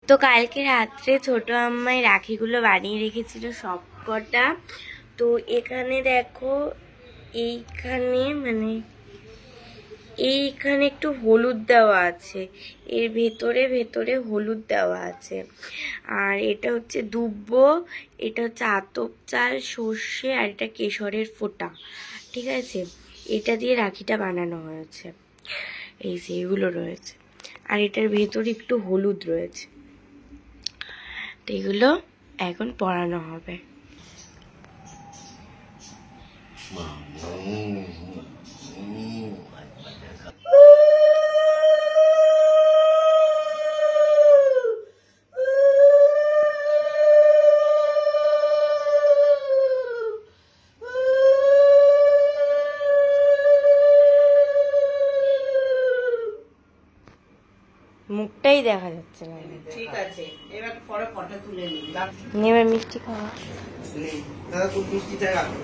তো কালকে রাত্রে ছোট আম্মাই রাখিগুলো বানিয়ে রেখেছিল সব কটা। তো এখানে দেখো, এইখানে একটু হলুদ দেওয়া আছে, এর ভেতরে হলুদ দেওয়া আছে। আর এটা হচ্ছে দুব্বো, এটা হচ্ছে আতপ চাল, সর্ষে, আর এটা কেশরের ফোঁটা। ঠিক আছে, এটা দিয়ে রাখিটা বানানো হয়েছে। এই যে এগুলো রয়েছে, আর এটার ভেতরে একটু হলুদ রয়েছে। তো এগুলো এখন পরানো হবে। মুখটাই দেখা যাচ্ছে না। ঠিক আছে, এবার পরে ফটো তুলে নিই। এবার মিষ্টি খাওয়া। দাদা খুব মিষ্টিটা রাখো,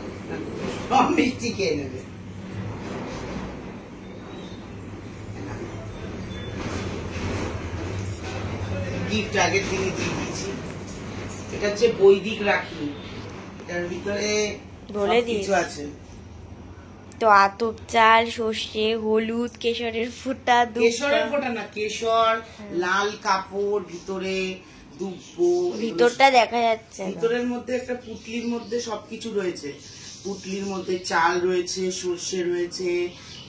সব মিষ্টি খেয়ে নেবে। গিফট আগের দিনে দিয়ে দিয়েছি। এটা হচ্ছে বৈদিক রাখি, এটার ভিতরে বলে কিছু আছে। তো আতপ চাল, সর্ষে, হলুদ, কেশরের ফোঁটা, কেশরের ফোঁটা না, কেশর, লাল কাপড়, ভিতরে দুব্বো, ভিতরটা দেখা যাচ্ছে। ভিতরের মধ্যে একটা পুটলির মধ্যে সবকিছু রয়েছে। পুটলির মধ্যে চাল রয়েছে, সর্ষে রয়েছে,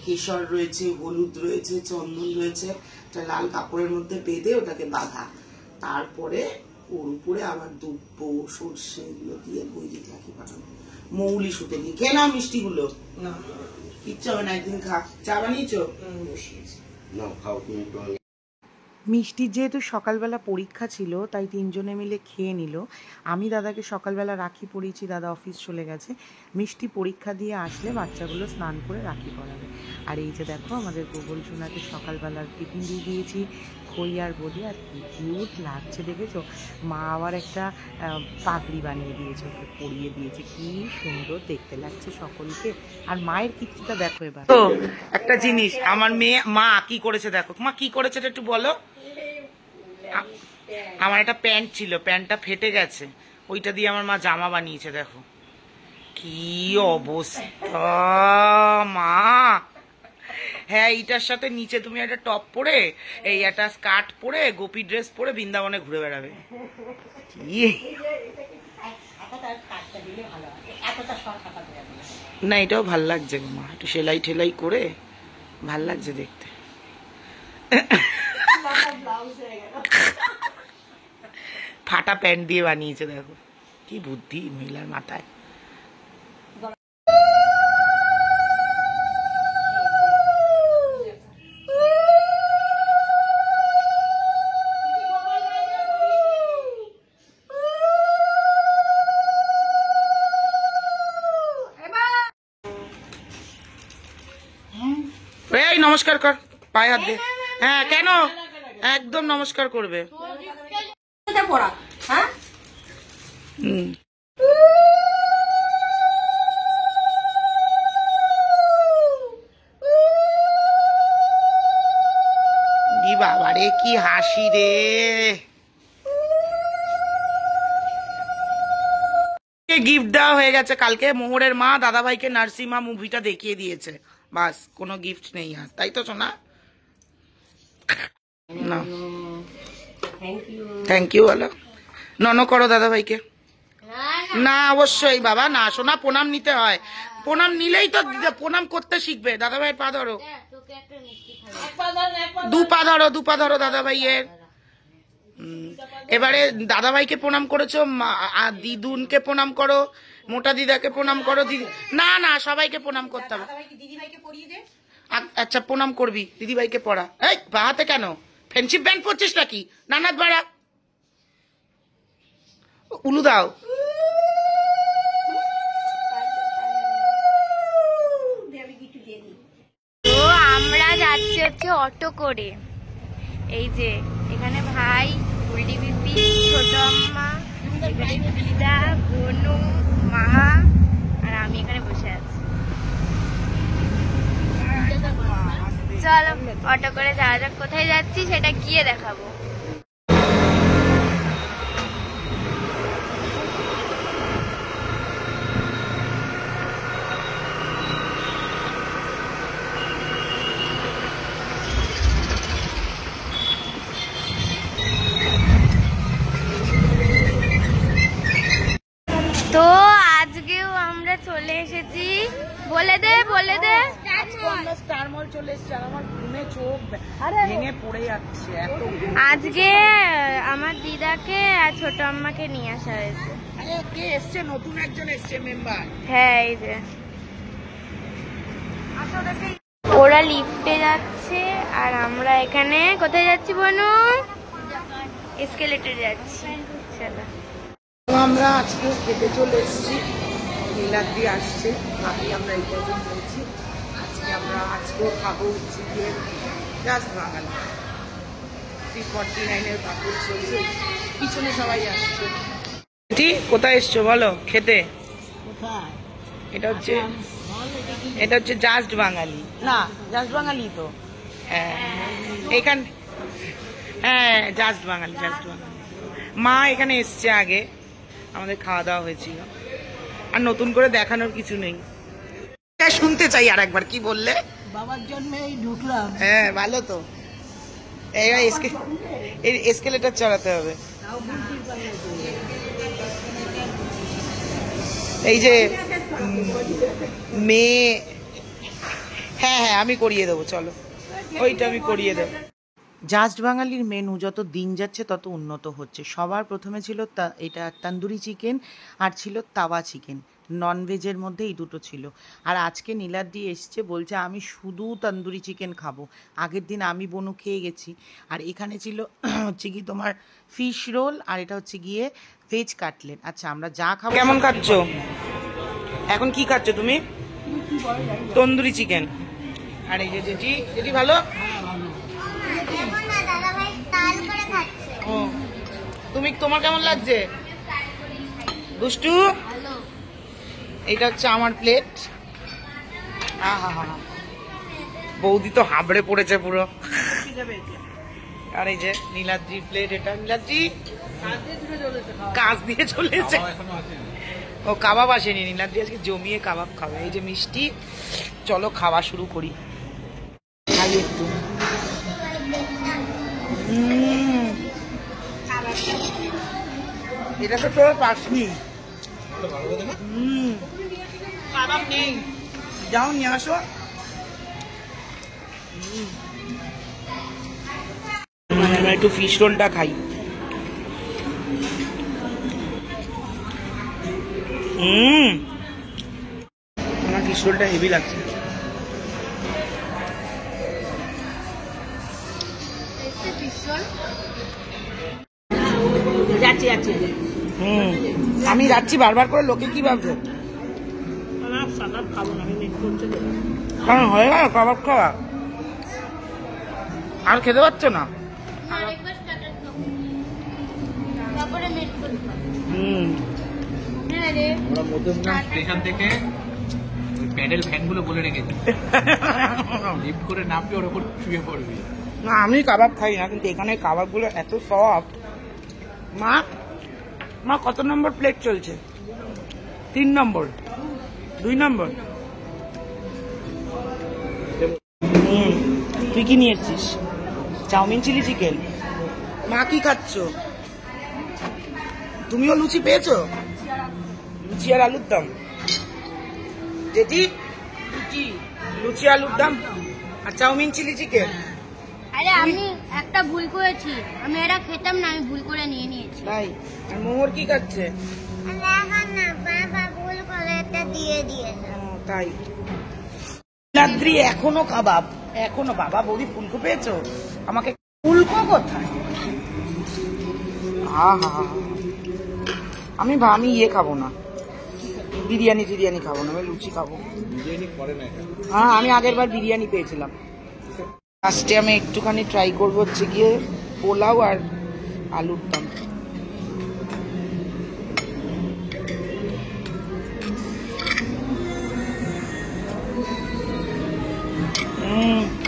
কেশর রয়েছে, হলুদ রয়েছে, চন্দন রয়েছে। একটা লাল কাপড়ের মধ্যে বেঁধে ওটাকে বাঁধা, তারপরে ওর উপরে আবার দুব্বো, সর্ষে এগুলো দিয়ে বৈদিক রাখি বানানো। মৌলি সুতো দিয়ে খেয়ে নাও মিষ্টি গুলো। কিচ্ছু হবে না, একদিন খা। চা বানিয়েছো? বসিয়েছি না, খাও তুমি। মিষ্টির যেহেতু সকালবেলা পরীক্ষা ছিল তাই তিনজনে মিলে খেয়ে নিল। আমি দাদাকে সকালবেলা রাখি পরিয়েছি, দাদা অফিস চলে গেছে। মিষ্টি পরীক্ষা দিয়ে আসলে বাচ্চাগুলো স্নান করে রাখি পরাবে। আর এই যে দেখো, আমাদের গোবল সোনাকে সকালবেলার টিফিন দিয়ে দিয়েছি, খই আর বলি। আর কি কিউট লাগছে দেখেছো, মা আবার একটা পাগড়ি বানিয়ে দিয়েছে, ওকে পরিয়ে দিয়েছে, কি সুন্দর দেখতে লাগছে সকলকে। আর মায়ের কীর্তিটা দেখো এবার। তো একটা জিনিস, আমার মেয়ে মা কি করেছে দেখো। মা কি করেছে একটু বলো। আমার একটা প্যান্ট ছিল, প্যান্টটা ফেটে গেছে, ওইটা দিয়ে আমার মা জামা বানিয়েছে। দেখো কি অবস্থা মা। হ্যাঁ, এইটার সাথে নিচে তুমি একটা টপ পরে, এই একটা স্কার্ট পরে, গোপী ড্রেস পরে বৃন্দাবনে ঘুরে বেড়াবে। না, এটাও ভাল লাগছে মা, একটু সেলাই ঠেলাই করে ভাল লাগছে দেখতে। ফাটা প্যান্ট দিয়ে বানিয়েছে, দেখো কি বুদ্ধি মহিলার মাথায়। এই নমস্কার কর, পায়ে হাত দে। হ্যাঁ, কেন? একদম নমস্কার করবে। বাবা রে, কি হাসি রে। গিফট দেওয়া হয়ে গেছে কালকে। মোহরের মা দাদাভাইকে নার্সিমা মুভিটা দেখিয়ে দিয়েছে, বাস কোনো গিফট নেই আর, তাই তো শোনা? না, থ্যাংক ইউ বলো। ননো করো দাদাভাইকে। না অবশ্যই বাবা, না শোনা, প্রণাম নিতে হয়। প্রণাম নিলেই তো প্রণাম করতে শিখবে। দাদাভাইয়ের পা ধরো, দু পা ধরো দাদাভাইয়ের। এবারে দাদাভাইকে প্রণাম করেছো, দিদুনকে প্রণাম করো, মোটা দিদাকে প্রণাম করো। দিদি না না, সবাইকে প্রণাম করতে হবে। আচ্ছা, প্রণাম করবি, দিদিভাইকে পড়া। এই বাহাতে কেন, ফ্রেন্ডশিপ ব্যান্ড পড়ছিস নাকি? নানাদ বাড়া, উলু দাও। তো আমরা যাচ্ছি হচ্ছে অটো করে। এই যে এখানে ভাই, বুলটি বিপি, ছোট আম্মা, এখানে দিদা, বনু, মা, আর আমি এখানে বসে আছি। চলো অটো করে যাওয়া যাক। কোথায় যাচ্ছি সেটা গিয়ে দেখাবো। নর্মাল চলে এসছে আর আমার ঘুমে চোখ ভেঙে পড়ে যাচ্ছে এত। আজকে আমার দিদাকে আর ছোট আম্মাকে নিয়ে আসা হয়েছে। আরে কে এসছে? নতুন একজন এসছে মেম্বার। হ্যাঁ এই যে ওরা লিফটে যাচ্ছে আর আমরা এখানে কোথায় যাচ্ছি বনু? এসকেলেটরে যাচ্ছি। চলো আমরা আজকে খেতে চলে এসেছি, নীলাদ্রি আসছে, ভাবি আমরা এই কজন হয়েছি। আজকেও খাবো হচ্ছে গিয়ে জাস্ট বাঙালি। 349-এর কাপড় চলছে, পিছনে সবাই আসছে। কোথায় এসছো বলো খেতে? এটা হচ্ছে জাস্ট বাঙালি। না জাস্ট বাঙালি তো, হ্যাঁ এখান, হ্যাঁ জাস্ট বাঙালি। মা এখানে এসছে আগে, আমাদের খাওয়া দাওয়া হয়েছিল, আর নতুন করে দেখানোর কিছু নেই। শুনতে চাই আর একবার, কি বললে? বাবার জন্মে ঢুকলাম। হ্যাঁ ভালো তো, এইবার এসকেলেটার চড়াতে হবে। এই যে মেয়ে, হ্যাঁ আমি করিয়ে দেবো, চলো ওইটা আমি করিয়ে দেবো। জাস্ট বাঙালির মেনু যত দিন যাচ্ছে তত উন্নত হচ্ছে। সবার প্রথমে ছিল এটা তন্দুরি চিকেন, আর ছিল তাওয়া চিকেন। ননভেজের মধ্যে এই দুটো ছিল। আর আজকে নীলাদ্রি এসছে, বলছে আমি শুধু তন্দুরি চিকেন খাবো। আগের দিন আমি বনু খেয়ে গেছি। আর এখানে ছিল হচ্ছে কি তোমার ফিশ রোল, আর এটা হচ্ছে গিয়ে ভেজ কাটলেট। আচ্ছা আমরা যা খাবো। কেমন খাচ্ছ এখন? কি খাচ্ছ তুমি? তন্দুরি চিকেন। আর এই যে যেটি ভালো। তোমার কেমন লাগছে দুষ্টু? এটা হচ্ছে আমার প্লেট। বৌদি তো হাবড়ে পড়েছে পুরো। আর এই যে নীলাদ্রির প্লেট, এটা নীলাদ্রি কাজ দিয়ে চলেছে। ও কাবাব আসেনি, নীলাদ্রি আজকে জমিয়ে কাবাব খাবে। এই যে মিষ্টি, চলো খাওয়া শুরু করি। খাই একটু। এটা তো তোর পাসনি, কাবাব নেই, যাও নিয়ে আসো। একটু ফিশ রোলটা খাই। আমার ফিশ রোলটা হেভি লাগছে। আমি যাচ্ছি বারবার করে, লোকে কি ভাবছে? কারণ হয়ে গেল কাবাব খাওয়া, আর খেতে পারছো না। স্টেশন থেকে প্যাডেল ভ্যানগুলো বলে রেখেছি, লিফট করে নামবি ওর উপর শুয়ে পড়বি। না আমি কাবাব খাই না, কিন্তু এখানে কাবাবগুলো এত সফট। মা কত নম্বর প্লেট চলছে? 3 নম্বর, 2 নম্বর। তুই কি নিয়ে এসছিস? Chow mein chilli chicken. মা কি খাচ্ছ? তুমিও লুচি পেয়েছো? লুচি আর আলুর দম। যেটি লুচি আলুর দম আর চাউমিন চিলি চিকেন। আরে আমি একটা ভুল করেছি, আমি এটা খেতাম না, আমি ভুল করে নিয়ে নিয়েছি। তাই? আর মোহর কি খাচ্ছে? ভুল করে এটা দিয়ে দিয়েছে। তাই নীলাদ্রি এখনো কাবাব, এখনো। বাবা বৌদি ফুলকো পেয়েছো? আমাকে ফুলকো কোথায়? আমি ইয়ে খাবো না, বিরিয়ানি খাবো না, আমি লুচি খাবো। হ্যাঁ আমি আগের বার বিরিয়ানি পেয়েছিলাম। লাস্টে আমি একটুখানি ট্রাই করবো হচ্ছে গিয়ে পোলাও আর আলুর দম।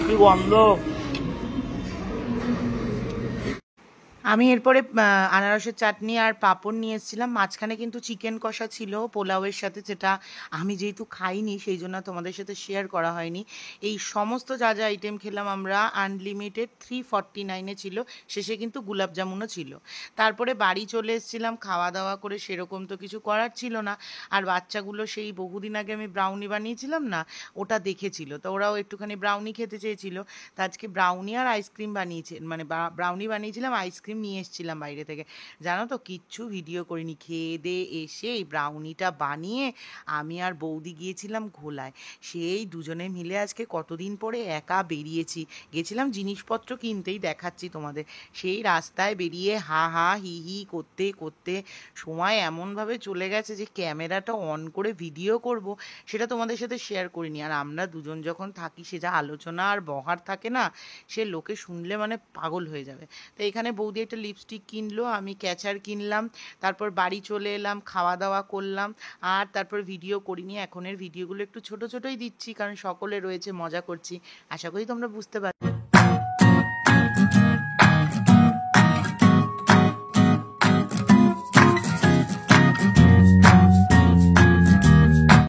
কি গন্ধ। আমি এরপরে আনারসের চাটনি আর পাঁপড় নিয়ে এসেছিলাম। মাঝখানে কিন্তু চিকেন কষা ছিল পোলাওয়ের সাথে, যেটা আমি যেহেতু খাইনি সেই জন্য তোমাদের সাথে শেয়ার করা হয়নি। এই সমস্ত যা যা আইটেম খেলাম আমরা আনলিমিটেড 349-এ ছিল। শেষে কিন্তু গোলাপ জামুনও ছিল। তারপরে বাড়ি চলে এসেছিলাম, খাওয়া দাওয়া করে সেরকম তো কিছু করার ছিল না। আর বাচ্চাগুলো সেই বহুদিন আগে আমি ব্রাউনি বানিয়েছিলাম না, ওটা দেখেছিল, তো ওরাও একটুখানি ব্রাউনি খেতে চেয়েছিল। তো আজকে ব্রাউনি আর আইসক্রিম বানিয়েছে, মানে ব্রাউনি বানিয়েছিলাম, আইসক্রিম নিয়ে এসেছিলাম বাইরে থেকে। জানো তো কিচ্ছু ভিডিও করিনি, খেয়ে দিয়ে এসে এই ব্রাউনিটা বানিয়ে আমি আর বৌদি গিয়েছিলাম ঘোলায়। সেই দুজনে মিলে আজকে কতদিন পরে একা বেরিয়েছি, গেছিলাম জিনিসপত্র কিনতেই, দেখাচ্ছি তোমাদের। সেই রাস্তায় বেরিয়ে হা হা হি হি করতে করতে সময় এমনভাবে চলে গেছে যে ক্যামেরাটা অন করে ভিডিও করব সেটা তোমাদের সাথে শেয়ার করিনি। আর আমরা দুজন যখন থাকি সে যা আলোচনা আর বহার থাকে না, সে লোকে শুনলে মানে পাগল হয়ে যাবে। তো এখানে বৌদি একটা লিপস্টিক কিনলো, আমি ক্যাচার কিনলাম, তারপর বাড়ি চলে এলাম, খাওয়া দাওয়া করলাম, আর তারপর ভিডিও করিনি। এখনের ভিডিওগুলো একটু ছোট ছোটই দিচ্ছি কারণ সকলে রয়েছে, মজা করছি, আশা করি তোমরা বুঝতে পারছো।